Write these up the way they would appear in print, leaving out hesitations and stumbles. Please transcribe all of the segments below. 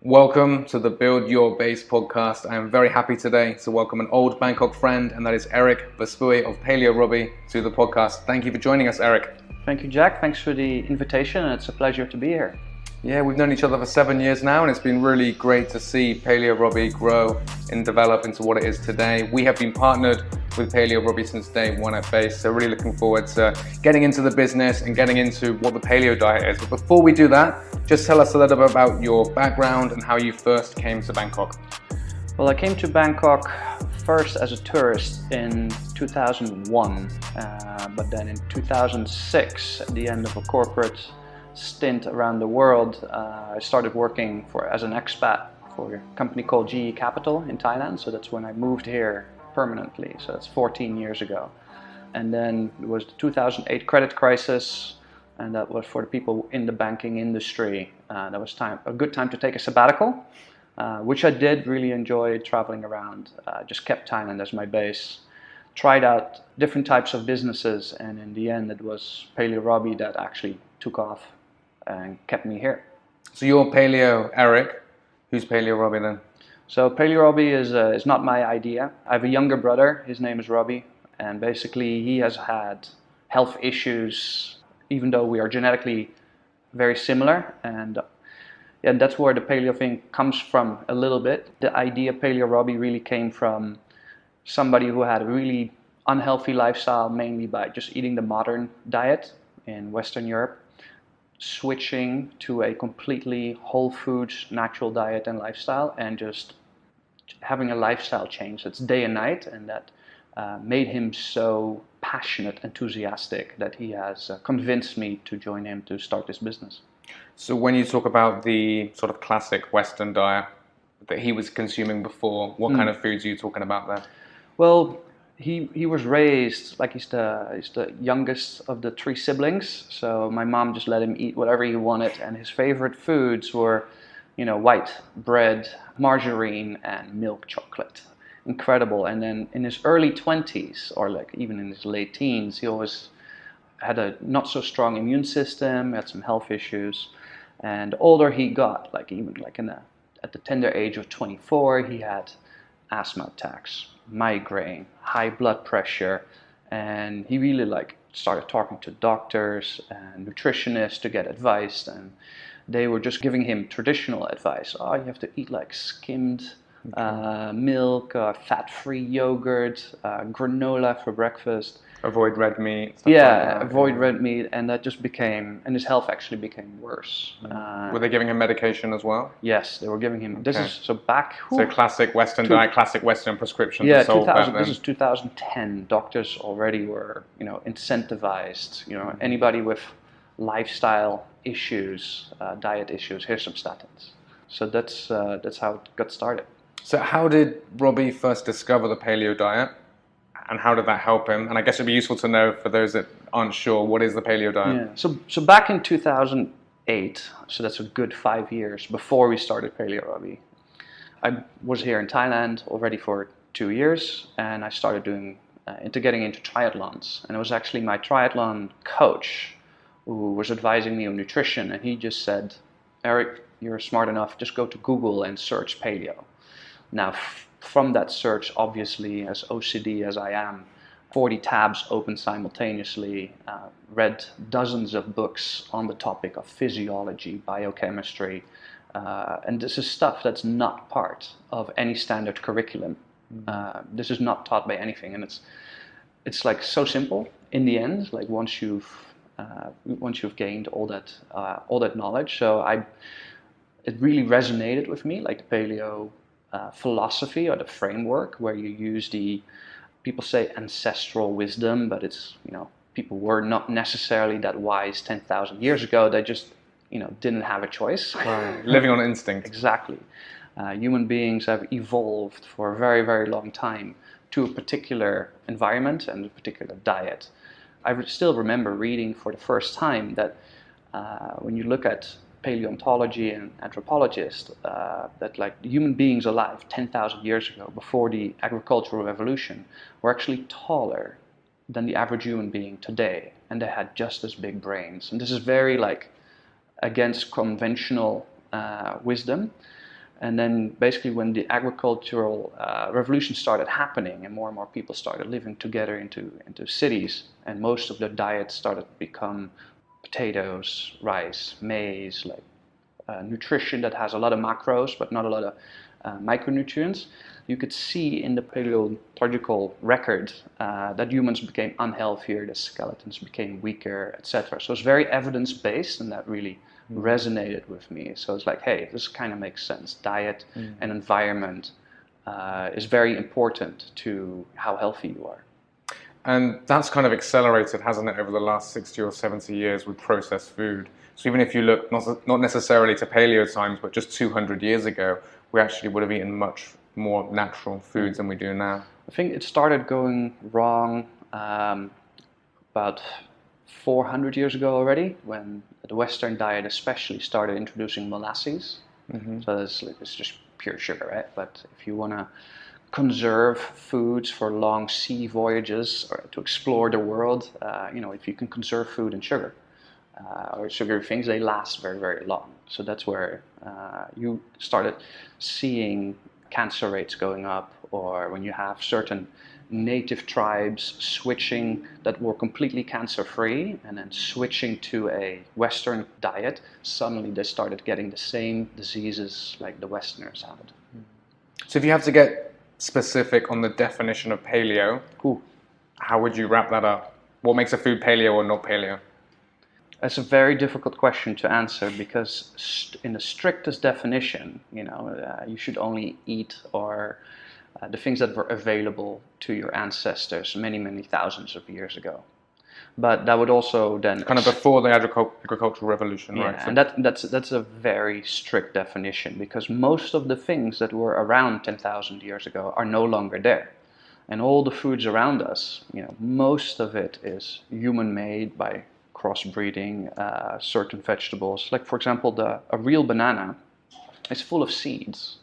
Welcome to the Build Your Base podcast. I am very happy today to welcome an old Bangkok friend, and that is Erik Verspui of Paleo Robbie to the podcast. Thank you for joining us, Erik. Thank you, Jack. Thanks for the invitation, and it's a pleasure to be here. Yeah, we've known each other for 7 years now, and it's been really great to see Paleo Robbie grow and develop into what it is today. We have been partnered with Paleo Robbie since day one at Base, so really looking forward to getting into the business and getting into what the paleo diet is. But before we do that, just tell us a little bit about your background and how you first came to Bangkok. Well, I came to Bangkok first as a tourist in 2001, but then in 2006, at the end of a corporate stint around the world, I started working as an expat for a company called GE Capital in Thailand. So that's when I moved here permanently. So that's 14 years ago. And then it was the 2008 credit crisis, and that was for the people in the banking industry. That was a good time to take a sabbatical, which I did. Really enjoy traveling around. Just kept Thailand as my base. Tried out different types of businesses, and in the end, it was Paleo Robbie that actually took off and kept me here. So you're Paleo Erik. Who's Paleo Robbie then? So Paleo Robbie is not my idea. I have a younger brother. His name is Robbie, and basically he has had health issues, even though we are genetically very similar. And that's where the paleo thing comes from a little bit. The idea of Paleo Robbie really came from somebody who had a really unhealthy lifestyle, mainly by just eating the modern diet in Western Europe, switching to a completely whole foods, natural diet and lifestyle, and just having a lifestyle change that's day and night, and that made him so passionate, enthusiastic, that he has convinced me to join him to start this business. So when you talk about the sort of classic Western diet that he was consuming before, what kind of foods are you talking about there? Well, he was raised like he's the youngest of the three siblings. So my mom just let him eat whatever he wanted, and his favorite foods were, white bread, margarine, and milk chocolate. Incredible. And then in his early 20s, or like even in his late teens, he always had a not so strong immune system, had some health issues. And the older he got, at the tender age of 24, he had asthma attacks, migraine, high blood pressure, and he really started talking to doctors and nutritionists to get advice, and they were just giving him traditional advice. You have to eat skimmed milk, fat-free yogurt, granola for breakfast. Avoid red meat. Avoid red meat, and that just became, and his health actually became worse. Were they giving him medication as well? Yes, they were giving him. This is so classic Western diet, classic Western prescription. Yeah, 2000. This is 2010. Doctors already were, incentivized. Anybody with lifestyle issues, diet issues, here's some statins. So that's how it got started. So how did Robbie first discover the paleo diet, and how did that help him? And I guess it'd be useful to know for those that aren't sure, what is the paleo diet? Yeah. So back in 2008, so that's a good 5 years before we started Paleo Robbie, I was here in Thailand already for 2 years, and I started getting into triathlons. And it was actually my triathlon coach who was advising me on nutrition, and he just said, "Erik, you're smart enough, just go to Google and search paleo." Now, from that search, obviously, as OCD as I am, 40 tabs open simultaneously, read dozens of books on the topic of physiology, biochemistry, and this is stuff that's not part of any standard curriculum. This is not taught by anything, and it's so simple in the end. Once you've gained all that knowledge, so it really resonated with me, like the paleo philosophy or the framework, where you use people say ancestral wisdom, but it's, people were not necessarily that wise 10,000 years ago. They just, didn't have a choice. Right. Living on instinct. Exactly. Human beings have evolved for a very, very long time to a particular environment and a particular diet. I still remember reading for the first time that when you look at paleontology and anthropologists, that human beings alive 10,000 years ago, before the agricultural revolution, were actually taller than the average human being today, and they had just as big brains. And this is very against conventional wisdom. And then basically when the agricultural revolution started happening and more people started living together into cities, and most of their diet started to become potatoes, rice, maize, like nutrition that has a lot of macros but not a lot of micronutrients, you could see in the paleontological record that humans became unhealthier, the skeletons became weaker, etc. So it's very evidence-based, and that really resonated with me. So it's like, hey, this kind of makes sense. Diet and environment is very important to how healthy you are. And that's kind of accelerated, hasn't it, over the last 60 or 70 years with processed food. So even if you look not necessarily to paleo times, but just 200 years ago, we actually would have eaten much more natural foods than we do now. I think it started going wrong about 400 years ago already, when the Western diet especially started introducing molasses. So it's just pure sugar, right? But if you want to conserve foods for long sea voyages or to explore the world, if you can conserve food in sugar or sugary things, they last very, very long. So that's where you started seeing cancer rates going up, or when you have certain native tribes switching that were completely cancer-free and then switching to a Western diet, suddenly they started getting the same diseases like the Westerners had. So if you have to get specific on the definition of paleo, how would you wrap that up? What makes a food paleo or not paleo? That's a very difficult question to answer, because in the strictest definition, you should only eat the things that were available to your ancestors many, many thousands of years ago. But that would also then kind of before the agricultural revolution, right? And that's a very strict definition, because most of the things that were around 10,000 years ago are no longer there, and all the foods around us, most of it is human-made by crossbreeding certain vegetables. Like for example, a real banana is full of seeds.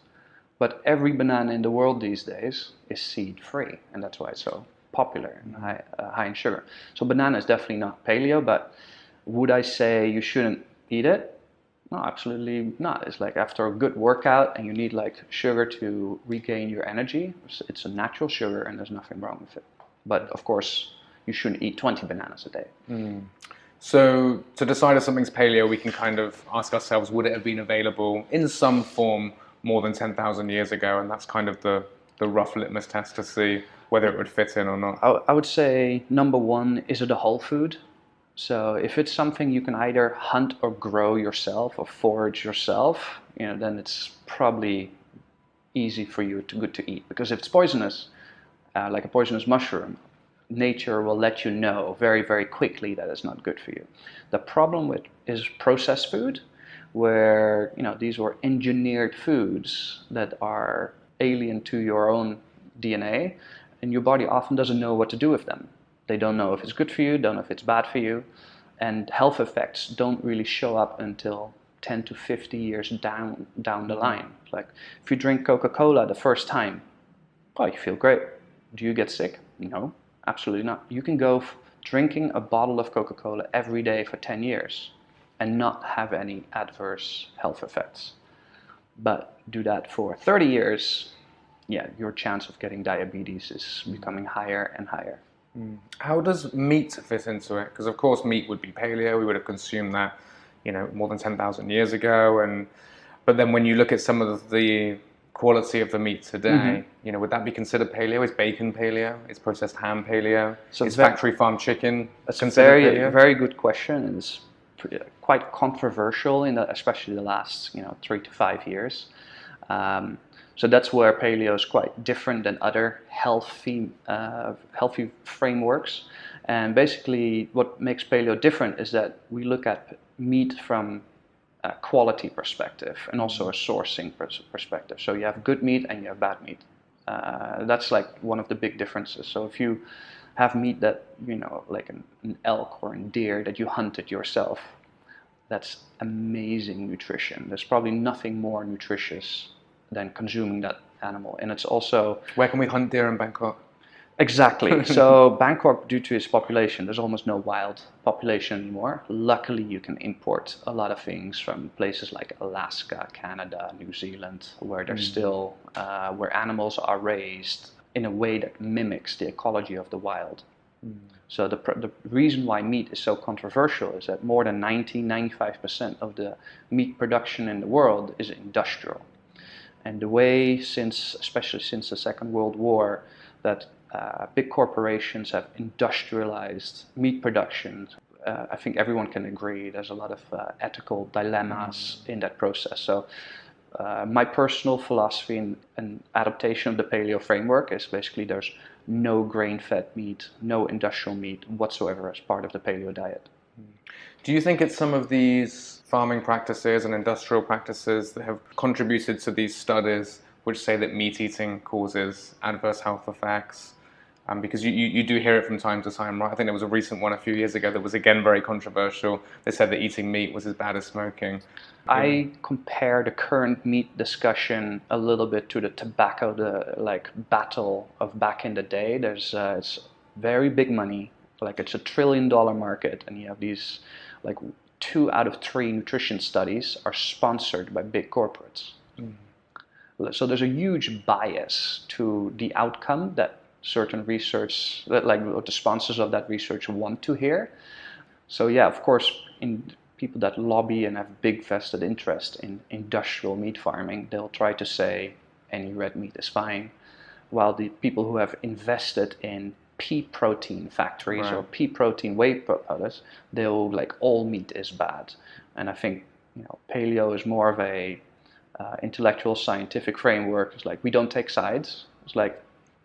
But every banana in the world these days is seed-free, and that's why it's so popular and high in sugar. So banana is definitely not paleo, but would I say you shouldn't eat it? No, absolutely not. It's like after a good workout and you need like sugar to regain your energy, it's a natural sugar and there's nothing wrong with it. But of course, you shouldn't eat 20 bananas a day. So to decide if something's paleo, we can kind of ask ourselves, would it have been available in some form more than 10,000 years ago? And that's kind of the rough litmus test to see whether it would fit in or not. I would say number one, is it a whole food? So if it's something you can either hunt or grow yourself or forage yourself, then it's probably easy for you good to eat. Because if it's poisonous, like a poisonous mushroom, nature will let you know very, very quickly that it's not good for you. The problem with is processed food, where these were engineered foods that are alien to your own DNA, and your body often doesn't know what to do with them. They don't know if it's good for you, don't know if it's bad for you, and health effects don't really show up until 10 to 50 years down the line. Like if you drink Coca-Cola the first time, you feel great. Do you get sick? No, absolutely not. You can go drinking a bottle of Coca-Cola every day for 10 years and not have any adverse health effects. But do that for 30 years, your chance of getting diabetes is becoming higher and higher. How does meat fit into it? Because of course meat would be paleo, we would have consumed that, more than 10,000 years ago. But then when you look at some of the quality of the meat today, would that be considered paleo? Is bacon paleo? Is processed ham paleo? So is factory farm chicken considered paleo? Very good question, and it's quite controversial especially the last 3 to 5 years. So that's where paleo is quite different than other healthy frameworks. And basically what makes paleo different is that we look at meat from a quality perspective and also a sourcing perspective. So you have good meat and you have bad meat. That's like one of the big differences. So if you have meat that, like an elk or a deer that you hunted yourself, that's amazing nutrition. There's probably nothing more nutritious than consuming that animal. And it's also... Where can we hunt deer in Bangkok? Exactly. So Bangkok, due to its population, there's almost no wild population anymore. Luckily, you can import a lot of things from places like Alaska, Canada, New Zealand, where there's still where animals are raised in a way that mimics the ecology of the wild. So the reason why meat is so controversial is that more than 95% of the meat production in the world is industrial. And the way, especially since the Second World War, that big corporations have industrialized meat production, I think everyone can agree there's a lot of ethical dilemmas in that process. So my personal philosophy and adaptation of the paleo framework is basically there's no grain-fed meat, no industrial meat whatsoever as part of the paleo diet. Do you think it's some of these farming practices and industrial practices that have contributed to these studies which say that meat eating causes adverse health effects? Because you do hear it from time to time, right? I think there was a recent one a few years ago that was again very controversial. They said that eating meat was as bad as smoking. I compare the current meat discussion a little bit to the tobacco, battle of back in the day. It's very big money, like it's $1 trillion market, and you have these 2 out of 3 nutrition studies are sponsored by big corporates. So there's a huge bias to the outcome that certain research, the sponsors of that research want to hear. So yeah, of course, in people that lobby and have big vested interest in industrial meat farming, they'll try to say any red meat is fine, while the people who have invested in pea protein factories or pea protein whey powders, they'll all meat is bad. And I think paleo is more of a intellectual scientific framework. It's we don't take sides. It's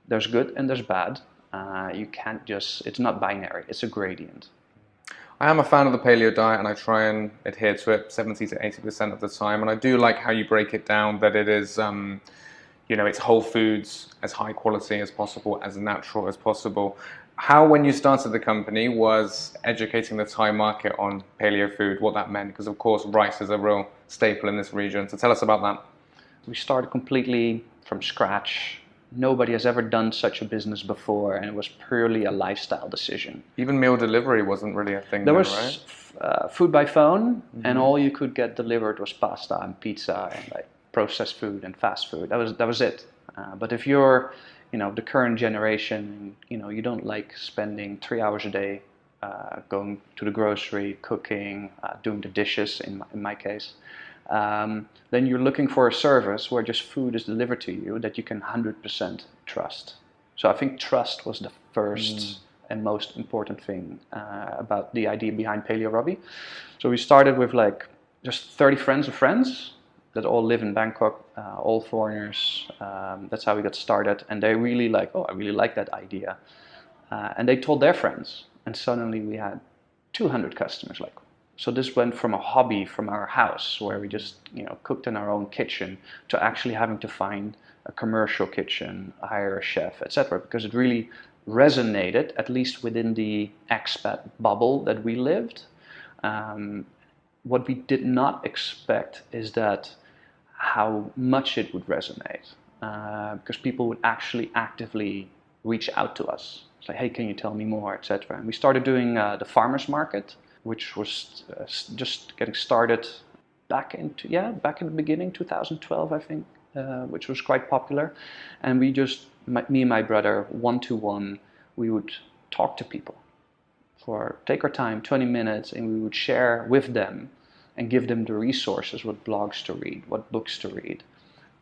there's good and there's bad. You can't just, it's not binary, it's a gradient. I am a fan of the paleo diet and I try and adhere to it 70 to 80% of the time. And I do like how you break it down, that it is, it's whole foods, as high quality as possible, as natural as possible. How, when you started the company, was educating the Thai market on paleo food, what that meant? Because of course, rice is a real staple in this region. So tell us about that. We started completely from scratch. Nobody has ever done such a business before, and it was purely a lifestyle decision. Even meal delivery wasn't really a thing there then, was right? Food by phone, and all you could get delivered was pasta and pizza and processed food and fast food. That was it. But if you're the current generation, you don't like spending 3 hours a day going to the grocery, cooking, doing the dishes in my case, then you're looking for a service where just food is delivered to you that you can 100% trust. So I think trust was the first and most important thing about the idea behind Paleo Robbie. So we started with just 30 friends of friends that all live in Bangkok, all foreigners. That's how we got started, and they really I really like that idea, and they told their friends, and suddenly we had 200 customers. So this went from a hobby from our house where we just cooked in our own kitchen to actually having to find a commercial kitchen, hire a chef, etc. Because it really resonated, at least within the expat bubble that we lived. What we did not expect is that how much it would resonate, because people would actually actively reach out to us. It's hey, can you tell me more, etc. And we started doing the farmers market, which was just getting started back in the beginning, 2012, I think, which was quite popular. And we just, me and my brother, one-to-one, we would talk to people take our time, 20 minutes, and we would share with them and give them the resources, what blogs to read, what books to read.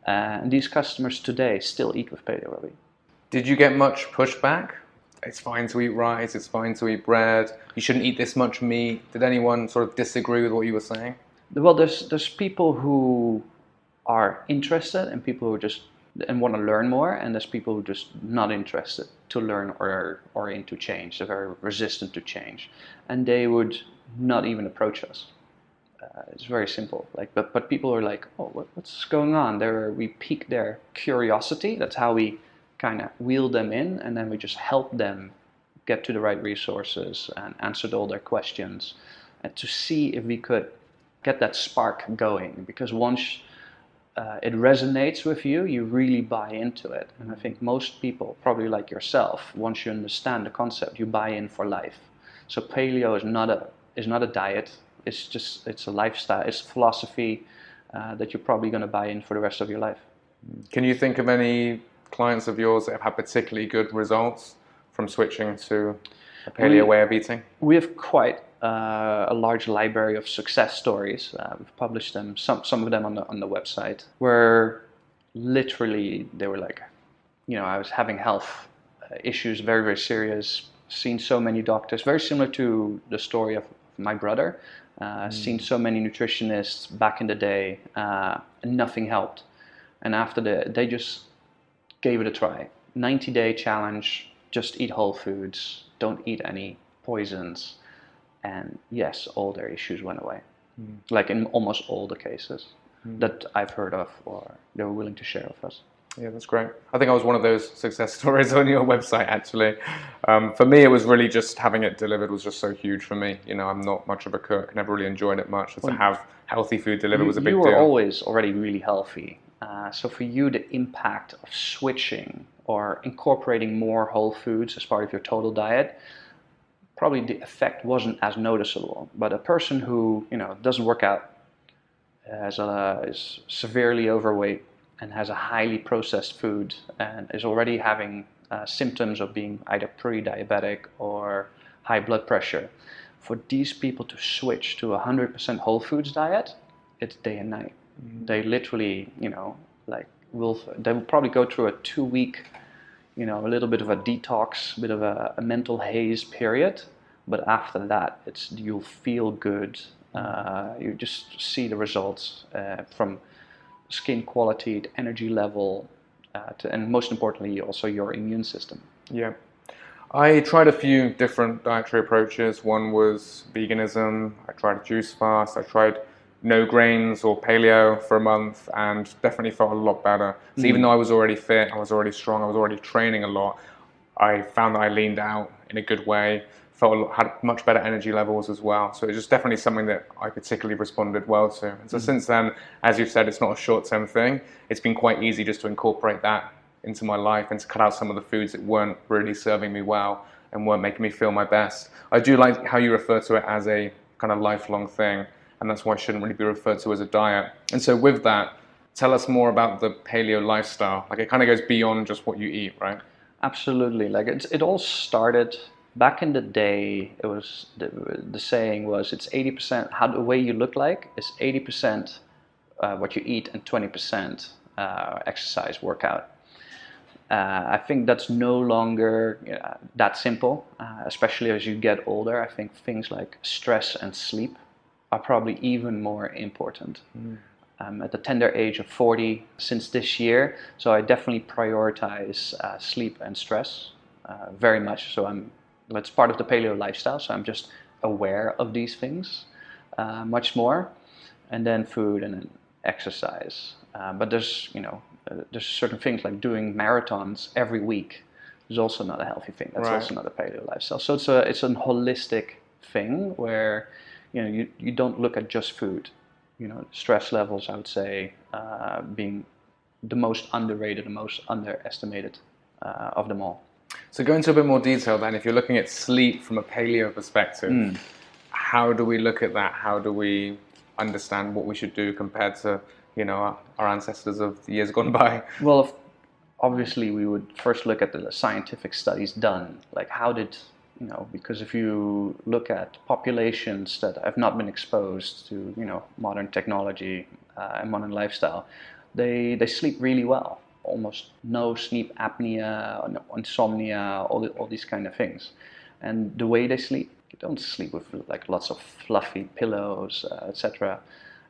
And these customers today still eat with Paleo Robbie. Did you get much pushback? It's fine to eat rice, it's fine to eat bread, you shouldn't eat this much meat. Did anyone sort of disagree with what you were saying? Well, there's people who are interested and people who just and want to learn more, and there's people who are just not interested to learn or into change. They're very resistant to change, and they would not even approach us. It's very simple. But people are oh, what's going on? We pique their curiosity. That's how we kind of wheel them in, and then we just help them get to the right resources and answered all their questions, and to see if we could get that spark going. Because once it resonates with you, you really buy into it. And I think most people, probably like yourself, once you understand the concept, you buy in for life. So paleo is not a diet. It's a lifestyle. It's philosophy that you're probably going to buy in for the rest of your life. Can you think of any clients of yours that have had particularly good results from switching to a paleo way of eating? We have quite a large library of success stories. We've published them, some of them on the website, where literally they were like, I was having health issues, very, very serious, seen so many doctors, very similar to the story of my brother, seen so many nutritionists back in the day, and nothing helped. And after they just gave it a try. 90-day challenge, just eat whole foods, don't eat any poisons. And yes, all their issues went away. Like in almost all the cases that I've heard of or they were willing to share with us. Yeah, that's great. I think I was one of those success stories on your website, actually. For me, it was really just having it delivered was just so huge for me. I'm not much of a cook, never really enjoyed it much. So to have healthy food delivered was a big deal. You were always already really healthy. So for you, the impact of switching or incorporating more whole foods as part of your total diet, probably the effect wasn't as noticeable. But a person who doesn't work out, is severely overweight, and has a highly processed food, and is already having symptoms of being either pre-diabetic or high blood pressure, for these people to switch to a 100% whole foods diet, it's day and night. They literally, they will probably go through a 2-week, a little bit of a detox, a bit of a mental haze period. But after that, you'll feel good. You just see the results from skin quality, to energy level, and most importantly, also your immune system. Yeah. I tried a few different dietary approaches. One was veganism. I tried a juice fast. I tried no grains or paleo for a month, and definitely felt a lot better. So even though I was already fit, I was already strong, I was already training a lot, I found that I leaned out in a good way, had much better energy levels as well. So it's just definitely something that I particularly responded well to. And so since then, as you've said, it's not a short-term thing. It's been quite easy just to incorporate that into my life and to cut out some of the foods that weren't really serving me well and weren't making me feel my best. I do like how you refer to it as a kind of lifelong thing, and that's why it shouldn't really be referred to as a diet. And so with that, tell us more about the paleo lifestyle. Like, it kind of goes beyond just what you eat, right? Absolutely. Like it all started back in the day. It was the saying was, it's 80% how the way you look like is 80% what you eat and 20% exercise, workout. I think that's no longer that simple, especially as you get older. I think things like stress and sleep are probably even more important. At the tender age of 40 since this year, so I definitely prioritize sleep and stress very much. So it's part of the paleo lifestyle, so I'm just aware of these things much more, and then food and then exercise. But there's certain things like doing marathons every week is also not a healthy thing. That's also not a paleo lifestyle. So it's a holistic thing where you don't look at just food. Stress levels, I would say, being the most underrated, the most underestimated of them all. So go into a bit more detail then. If you're looking at sleep from a paleo perspective, how do we look at that? How do we understand what we should do compared to our ancestors of the years gone by? Well, obviously we would first look at the scientific studies done. Like, how did because if you look at populations that have not been exposed to modern technology and modern lifestyle, they sleep really well. Almost no sleep apnea, no insomnia, all these kind of things. And the way they sleep, you don't sleep with like lots of fluffy pillows, etc.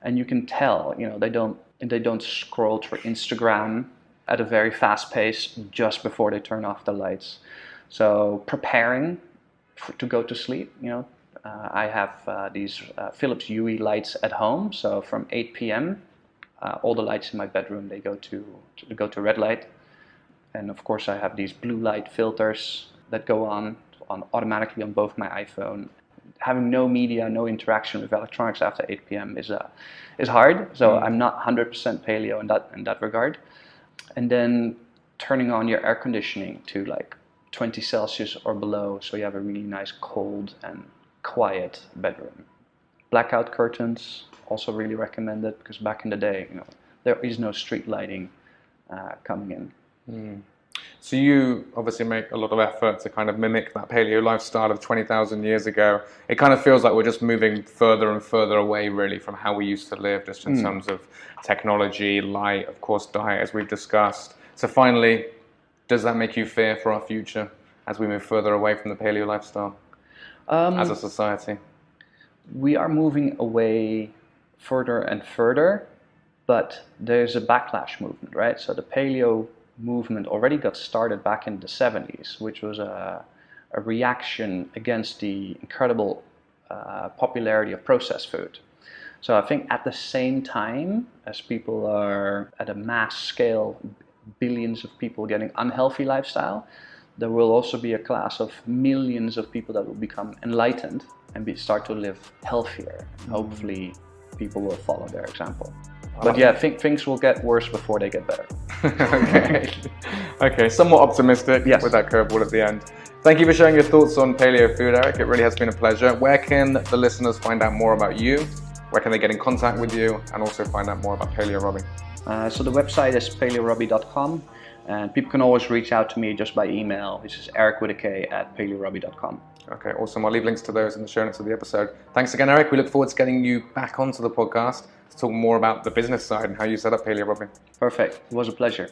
And you can tell, they don't scroll through Instagram at a very fast pace just before they turn off the lights. So preparing to go to sleep, I have these Philips Hue lights at home. So from 8 p.m., all the lights in my bedroom, they go to red light. And of course, I have these blue light filters that go on automatically on both my iPhone. having no media, no interaction with electronics after 8 p.m. is hard. So I'm not 100% paleo in that regard. And then turning on your air conditioning to like 20 Celsius or below, so you have a really nice cold and quiet bedroom. Blackout curtains, also really recommended, because back in the day, there is no street lighting coming in. So you obviously make a lot of effort to kind of mimic that paleo lifestyle of 20,000 years ago. It kind of feels like we're just moving further and further away really from how we used to live, just in terms of technology, light, of course, diet, as we've discussed. So finally, does that make you fear for our future as we move further away from the paleo lifestyle as a society? We are moving away further and further, but there's a backlash movement, right? So the paleo movement already got started back in the 70s, which was a reaction against the incredible popularity of processed food. So I think at the same time as people are at a mass scale, billions of people getting unhealthy lifestyle, there will also be a class of millions of people that will become enlightened and start to live healthier. Hopefully people will follow their example. But yeah, I think things will get worse before they get better. Okay, somewhat optimistic with that curveball at the end. Thank you for sharing your thoughts on paleo food, Erik. It really has been a pleasure. Where can the listeners find out more about you? Where can they get in contact with you and also find out more about Paleo Robbie? So the website is paleorobbie.com, and people can always reach out to me just by email, which is erik@paleorobbie.com. Okay, awesome. I'll leave links to those in the show notes of the episode. Thanks again, Erik. We look forward to getting you back onto the podcast to talk more about the business side and how you set up Paleo Robbie. Perfect. It was a pleasure.